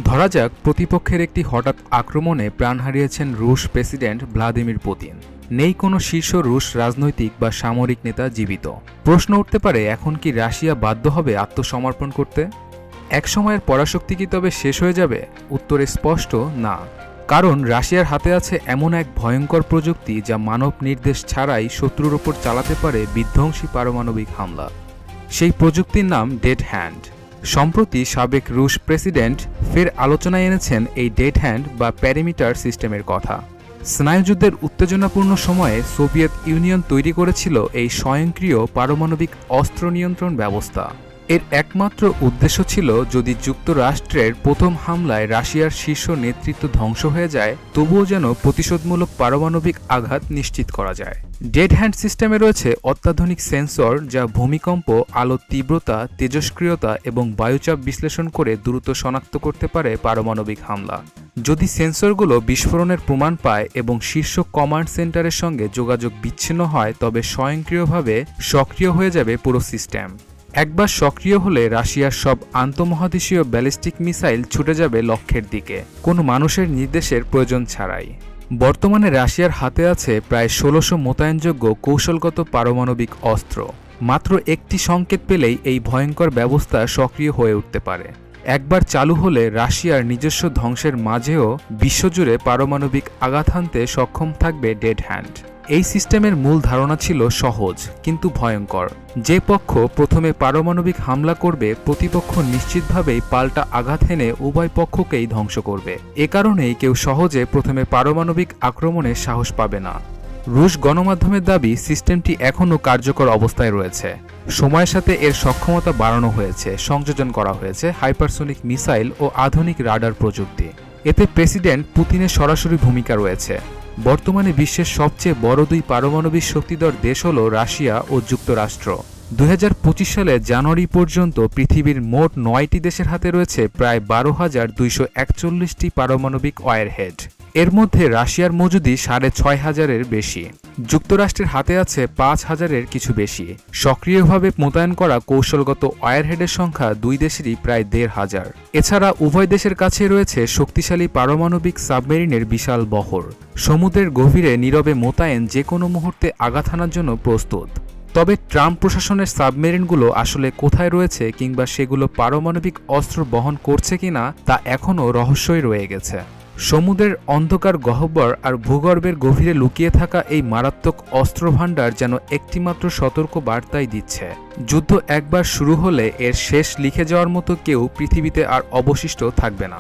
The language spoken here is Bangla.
ধরা যাক প্রতিপক্ষের একটি হঠাৎ আক্রমণে প্রাণ হারিয়েছেন রুশ প্রেসিডেন্ট ভ্লাদিমির পুতিন। নেই কোনো শীর্ষ রুশ রাজনৈতিক বা সামরিক নেতা জীবিত। প্রশ্ন উঠতে পারে, এখন কি রাশিয়া বাধ্য হবে আত্মসমর্পণ করতে? একসময়ের পরাশক্তি কি তবে শেষ হয়ে যাবে? উত্তরে স্পষ্ট না। কারণ রাশিয়ার হাতে আছে এমন এক ভয়ঙ্কর প্রযুক্তি যা মানব নির্দেশ ছাড়াই শত্রুর ওপর চালাতে পারে বিধ্বংসী পারমাণবিক হামলা। সেই প্রযুক্তির নাম ডেড হ্যান্ড। সম্প্রতি সাবেক রুশ প্রেসিডেন্ট ফের আলোচনায় এনেছেন এই ডেড হ্যান্ড বা প্যারিমিটার সিস্টেমের কথা। স্নায়ুযুদ্ধের উত্তেজনাপূর্ণ সময়ে সোভিয়েত ইউনিয়ন তৈরি করেছিল এই স্বয়ংক্রিয় পারমাণবিক অস্ত্র নিয়ন্ত্রণ ব্যবস্থা। এর একমাত্র উদ্দেশ্য ছিল, যদি যুক্তরাষ্ট্রের প্রথম হামলায় রাশিয়ার শীর্ষ নেতৃত্ব ধ্বংস হয়ে যায়, তবুও যেন প্রতিশোধমূলক পারমাণবিক আঘাত নিশ্চিত করা যায়। ডেড হ্যান্ড সিস্টেমে রয়েছে অত্যাধুনিক সেন্সর যা ভূমিকম্প, আলোর তীব্রতা, তেজস্ক্রিয়তা এবং বায়ুচাপ বিশ্লেষণ করে দ্রুত শনাক্ত করতে পারে পারমাণবিক হামলা। যদি সেন্সরগুলো বিস্ফোরণের প্রমাণ পায় এবং শীর্ষ কমান্ড সেন্টারের সঙ্গে যোগাযোগ বিচ্ছিন্ন হয়, তবে স্বয়ংক্রিয়ভাবে সক্রিয় হয়ে যাবে পুরো সিস্টেম। একবার সক্রিয় হলে রাশিয়ার সব আন্তঃমহাদেশীয় ব্যালিস্টিক মিসাইল ছুটে যাবে লক্ষ্যের দিকে, কোনো মানুষের নির্দেশের প্রয়োজন ছাড়াই। বর্তমানে রাশিয়ার হাতে আছে প্রায় 1600 মোতায়েনযোগ্য কৌশলগত পারমাণবিক অস্ত্র। মাত্র একটি সংকেত পেলেই এই ভয়ঙ্কর ব্যবস্থা সক্রিয় হয়ে উঠতে পারে। একবার চালু হলে রাশিয়ার নিজস্ব ধ্বংসের মাঝেও বিশ্বজুড়ে পারমাণবিক আঘাত হানতে সক্ষম থাকবে ডেড হ্যান্ড। এই সিস্টেমের মূল ধারণা ছিল সহজ কিন্তু ভয়ঙ্কর। যে পক্ষ প্রথমে পারমাণবিক হামলা করবে, প্রতিপক্ষ নিশ্চিতভাবেই পাল্টা আঘাত হেনে উভয় পক্ষকেই ধ্বংস করবে। এ কারণেই কেউ সহজে প্রথমে পারমাণবিক আক্রমণের সাহস পাবে না। রুশ গণমাধ্যমের দাবি, সিস্টেমটি এখনও কার্যকর অবস্থায় রয়েছে। সময়ের সাথে এর সক্ষমতা বাড়ানো হয়েছে, সংযোজন করা হয়েছে হাইপারসোনিক মিসাইল ও আধুনিক রাডার প্রযুক্তি। এতে প্রেসিডেন্ট পুতিনের সরাসরি ভূমিকা রয়েছে। বর্তমানে বিশ্বের সবচেয়ে বড় দুই পারমাণবিক শক্তিধর দেশ হল রাশিয়া ও যুক্তরাষ্ট্র। 2025 সালের জানুয়ারি পর্যন্ত পৃথিবীর মোট 9টি দেশের হাতে রয়েছে প্রায় 12,241টি পারমাণবিক ওয়ারহেড। এর মধ্যে রাশিয়ার মজুদি 6500-এর বেশি। যুক্তরাষ্ট্রের হাতে আছে 5000-এর কিছু বেশি। সক্রিয়ভাবে মোতায়েন করা কৌশলগত ওয়ারহেডের সংখ্যা দুই দেশেরই প্রায় 1500। এছাড়া উভয় দেশের কাছে রয়েছে শক্তিশালী পারমাণবিক সাবমেরিনের বিশাল বহর। সমুদ্রের গভীরে নীরবে মোতায়েন, যে কোনো মুহূর্তে আঘাত হানার জন্য প্রস্তুত। তবে ট্রাম্প প্রশাসনের সাবমেরিনগুলো আসলে কোথায় রয়েছে কিংবা সেগুলো পারমাণবিক অস্ত্র বহন করছে কিনা তা এখনও রহস্যই রয়ে গেছে। সমুদ্রের অন্ধকার গহ্বর আর ভূগর্ভের গভীরে লুকিয়ে থাকা এই মারাত্মক অস্ত্রভাণ্ডার যেন একটিমাত্র সতর্ক বার্তাই দিচ্ছে, যুদ্ধ একবার শুরু হলে এর শেষ লিখে যাওয়ার মতো কেউ পৃথিবীতে আর অবশিষ্ট থাকবে না।